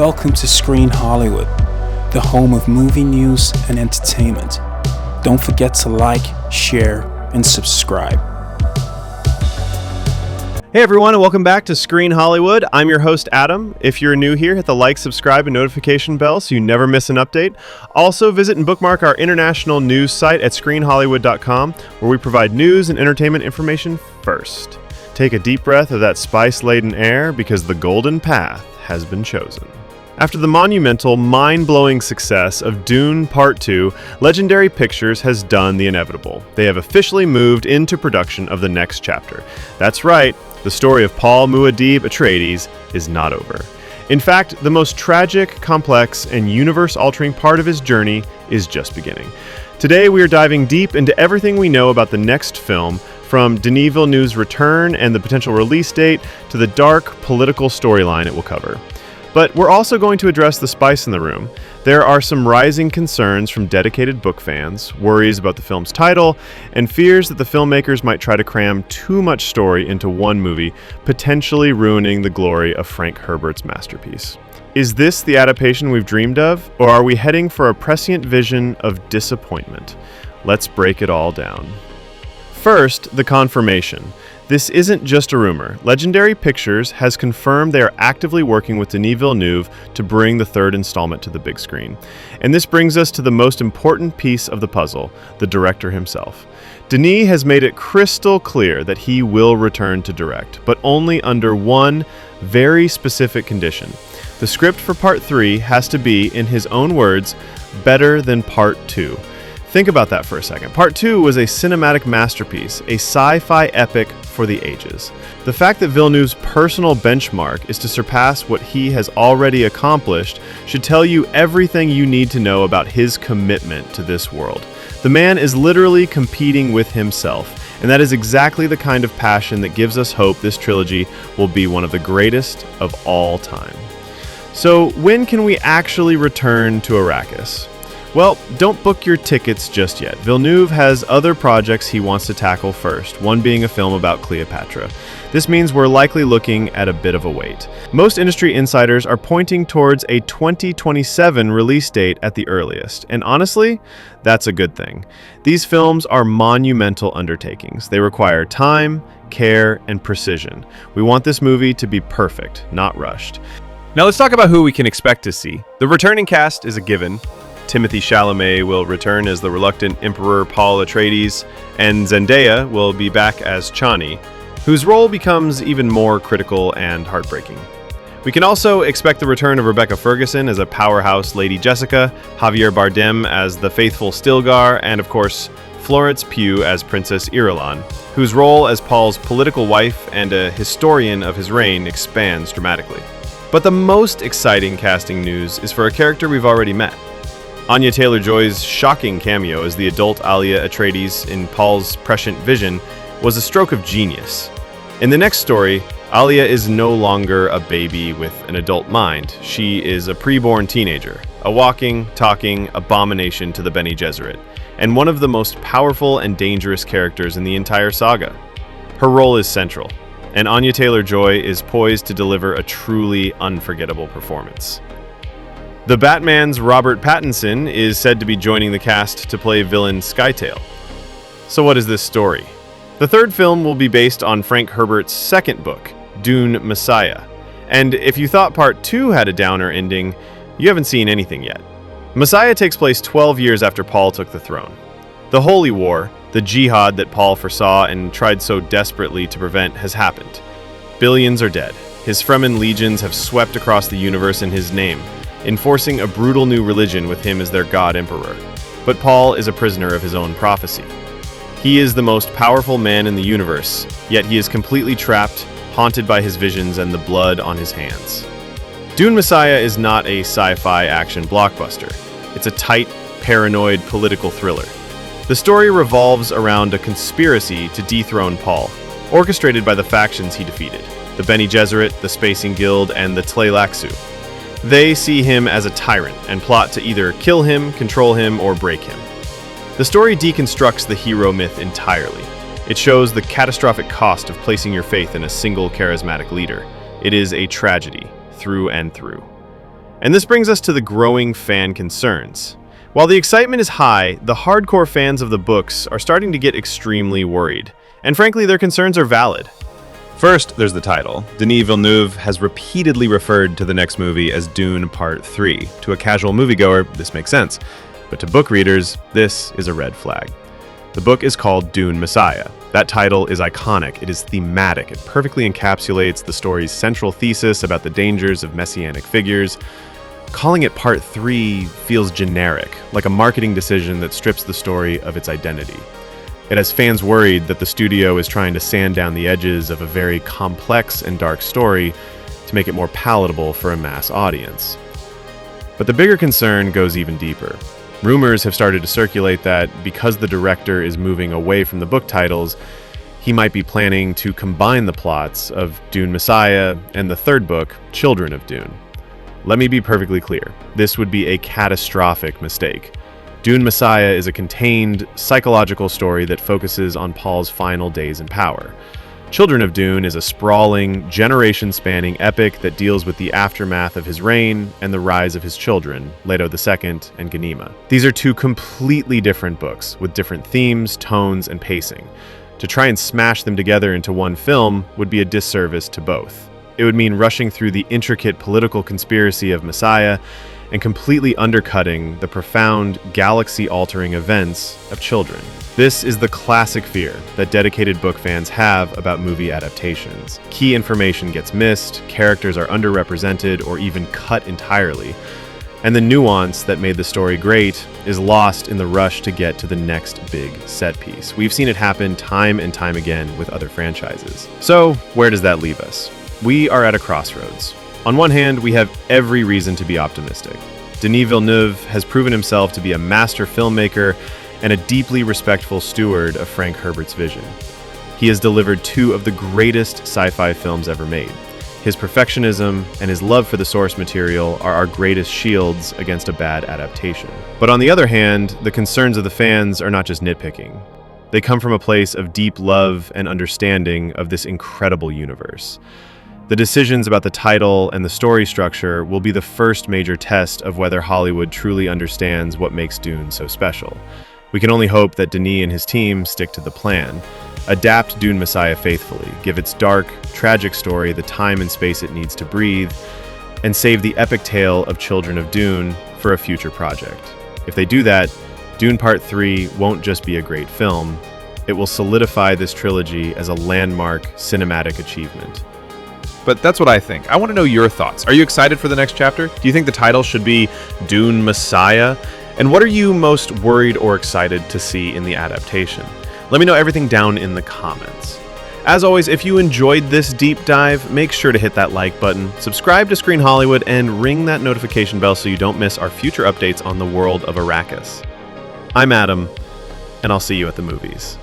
Welcome to Screen Hollywood, the home of movie news and entertainment. Don't forget to like, share, and subscribe. Hey everyone, and welcome back to Screen Hollywood. I'm your host, Adam. If you're new here, hit the like, subscribe, and notification bell so you never miss an update. Also, visit and bookmark our international news site at screenhollywood.com, where we provide news and entertainment information first. Take a deep breath of that spice-laden air, because the golden path has been chosen. After the monumental, mind-blowing success of Dune Part 2, Legendary Pictures has done the inevitable. They have officially moved into production of the next chapter. That's right, the story of Paul Muad'Dib Atreides is not over. In fact, the most tragic, complex, and universe-altering part of his journey is just beginning. Today, we are diving deep into everything we know about the next film, from Denis Villeneuve's return and the potential release date to the dark political storyline it will cover. But we're also going to address the spice in the room. There are some rising concerns from dedicated book fans, worries about the film's title, and fears that the filmmakers might try to cram too much story into one movie, potentially ruining the glory of Frank Herbert's masterpiece. Is this the adaptation we've dreamed of, or are we heading for a prescient vision of disappointment? Let's break it all down. First, the confirmation. This isn't just a rumor. Legendary Pictures has confirmed they are actively working with Denis Villeneuve to bring the third installment to the big screen. And this brings us to the most important piece of the puzzle, the director himself. Denis has made it crystal clear that he will return to direct, but only under one very specific condition. The script for Part 3 has to be, in his own words, better than Part 2. Think about that for a second. Part 2 was a cinematic masterpiece, a sci-fi epic for the ages. The fact that Villeneuve's personal benchmark is to surpass what he has already accomplished should tell you everything you need to know about his commitment to this world. The man is literally competing with himself, and that is exactly the kind of passion that gives us hope this trilogy will be one of the greatest of all time. So, when can we actually return to Arrakis? Well, don't book your tickets just yet. Villeneuve has other projects he wants to tackle first, one being a film about Cleopatra. This means we're likely looking at a bit of a wait. Most industry insiders are pointing towards a 2027 release date at the earliest, and honestly, that's a good thing. These films are monumental undertakings. They require time, care, and precision. We want this movie to be perfect, not rushed. Now let's talk about who we can expect to see. The returning cast is a given. Timothee Chalamet will return as the reluctant Emperor Paul Atreides, and Zendaya will be back as Chani, whose role becomes even more critical and heartbreaking. We can also expect the return of Rebecca Ferguson as a powerhouse Lady Jessica, Javier Bardem as the faithful Stilgar, and of course, Florence Pugh as Princess Irulan, whose role as Paul's political wife and a historian of his reign expands dramatically. But the most exciting casting news is for a character we've already met. Anya Taylor-Joy's shocking cameo as the adult Alia Atreides in Paul's prescient vision was a stroke of genius. In the next story, Alia is no longer a baby with an adult mind. She is a preborn teenager, a walking, talking abomination to the Bene Gesserit, and one of the most powerful and dangerous characters in the entire saga. Her role is central, and Anya Taylor-Joy is poised to deliver a truly unforgettable performance. The Batman's Robert Pattinson is said to be joining the cast to play villain Skytail. So what is this story? The third film will be based on Frank Herbert's second book, Dune Messiah. And if you thought Part 2 had a downer ending, you haven't seen anything yet. Messiah takes place 12 years after Paul took the throne. The Holy War, the jihad that Paul foresaw and tried so desperately to prevent, has happened. Billions are dead. His Fremen legions have swept across the universe in his name, enforcing a brutal new religion with him as their god emperor. But Paul is a prisoner of his own prophecy. He is the most powerful man in the universe, yet he is completely trapped, haunted by his visions and the blood on his hands. Dune Messiah is not a sci-fi action blockbuster. It's a tight, paranoid political thriller. The story revolves around a conspiracy to dethrone Paul, orchestrated by the factions he defeated, the Bene Gesserit, the Spacing Guild, and the Tleilaxu. They see him as a tyrant and plot to either kill him, control him, or break him. The story deconstructs the hero myth entirely. It shows the catastrophic cost of placing your faith in a single charismatic leader. It is a tragedy, through and through. And this brings us to the growing fan concerns. While the excitement is high, the hardcore fans of the books are starting to get extremely worried. And frankly, their concerns are valid. First, there's the title. Denis Villeneuve has repeatedly referred to the next movie as Dune Part 3. To a casual moviegoer, this makes sense. But to book readers, this is a red flag. The book is called Dune Messiah. That title is iconic. It is thematic. It perfectly encapsulates the story's central thesis about the dangers of messianic figures. Calling it Part 3 feels generic, like a marketing decision that strips the story of its identity. It has fans worried that the studio is trying to sand down the edges of a very complex and dark story to make it more palatable for a mass audience. But the bigger concern goes even deeper. Rumors have started to circulate that because the director is moving away from the book titles, he might be planning to combine the plots of Dune Messiah and the third book, Children of Dune. Let me be perfectly clear. This would be a catastrophic mistake. Dune Messiah is a contained, psychological story that focuses on Paul's final days in power. Children of Dune is a sprawling, generation-spanning epic that deals with the aftermath of his reign and the rise of his children, Leto II and Ghanima. These are two completely different books, with different themes, tones, and pacing. To try and smash them together into one film would be a disservice to both. It would mean rushing through the intricate political conspiracy of Messiah and completely undercutting the profound, galaxy-altering events of Children. This is the classic fear that dedicated book fans have about movie adaptations. Key information gets missed, characters are underrepresented or even cut entirely, and the nuance that made the story great is lost in the rush to get to the next big set piece. We've seen it happen time and time again with other franchises. So, where does that leave us? We are at a crossroads. On one hand, we have every reason to be optimistic. Denis Villeneuve has proven himself to be a master filmmaker and a deeply respectful steward of Frank Herbert's vision. He has delivered two of the greatest sci-fi films ever made. His perfectionism and his love for the source material are our greatest shields against a bad adaptation. But on the other hand, the concerns of the fans are not just nitpicking. They come from a place of deep love and understanding of this incredible universe. The decisions about the title and the story structure will be the first major test of whether Hollywood truly understands what makes Dune so special. We can only hope that Denis and his team stick to the plan. Adapt Dune Messiah faithfully, give its dark, tragic story the time and space it needs to breathe, and save the epic tale of Children of Dune for a future project. If they do that, Dune Part 3 won't just be a great film, it will solidify this trilogy as a landmark cinematic achievement. But that's what I think. I want to know your thoughts. Are you excited for the next chapter? Do you think the title should be Dune Messiah? And what are you most worried or excited to see in the adaptation? Let me know everything down in the comments. As always, if you enjoyed this deep dive, make sure to hit that like button, subscribe to Screen Hollywood, and ring that notification bell so you don't miss our future updates on the world of Arrakis. I'm Adam, and I'll see you at the movies.